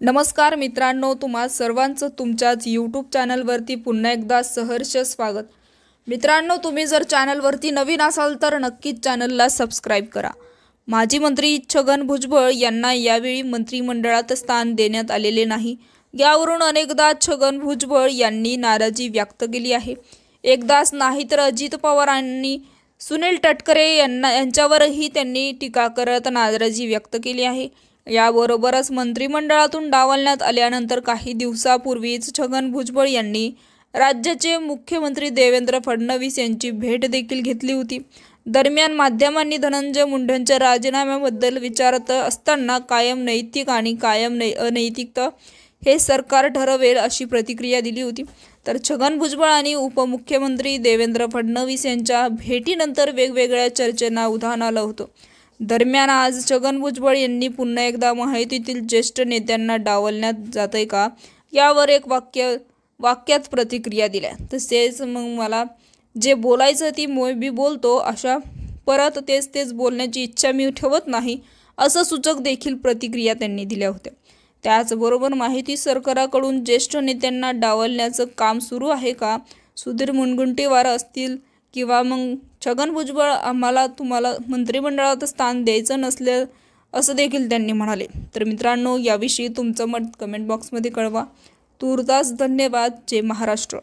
नमस्कार मित्रांनो, तुम्हा सर्वांचं तुमच्याच यूट्यूब चॅनलवरती पुन्हा एकदा सहर्ष स्वागत। मित्रांनो, तुम्ही जर चॅनलवरती नवीन असाल तर नक्कीच चॅनलला सबस्क्राईब करा। माजी मंत्री छगन भुजबळ यांना यावेळी मंत्रिमंडळात स्थान देण्यात आलेले नाही। यावरून अनेकदा छगन भुजबळ यांनी नाराजी व्यक्त केली आहे। एकदाच नाही तर अजित पवार आणि सुनील तटकरे यांच्यावरही त्यांनी टीका करत नाराजी व्यक्त केली आहे। याबरोबरच मंत्रिमंडळातून डावलण्यात आल्यानंतर काही दिवसापूर्वीच छगन भुजबळ यांनी राज्याचे मुख्यमंत्री देवेंद्र फडणवीस यांची भेट देखील घेतली होती। दरम्यान माध्यमांनी धनंजय मुंडेंच्या राजीनाम्याबद्दल विचारत असताना कायम नैतिक आणि कायम अनैतिक हे सरकार ठरवेल अशी प्रतिक्रिया दिली होती। तर छगन भुजबळ आणि उपमुख्यमंत्री देवेंद्र फडणवीस यांच्या भेटीनंतर वेगवेगळ्या चर्चेंना उधाण आलं होतं। दरम्यान आज छगन भुजबळ यांनी पुन्हा एकदा महायुतीतील ज्येष्ठ नेत्यांना डावलण्यात जातंय का यावर एक वाक्यात प्रतिक्रिया दिल्या। तसेच मग मला जे बोलायचं ती मी बोलतो, अशा परत तेच बोलण्याची इच्छा मी ठेवत नाही, असं सूचक देखील प्रतिक्रिया त्यांनी दिल्या होत्या। त्याचबरोबर माहिती सरकाराकडून ज्येष्ठ नेत्यांना डावलण्याचं काम सुरू आहे का? सुधीर मुनगंटीवार असतील किंवा मग छगन भुजबळ, आम्हाला तुम्हाला मंत्रिमंडळात स्थान द्यायचं नसलं असं देखील त्यांनी म्हणाले। तर मित्रांनो, याविषयी तुमचं मत कमेंट बॉक्समध्ये कळवा। तूर्तास धन्यवाद। जय महाराष्ट्र।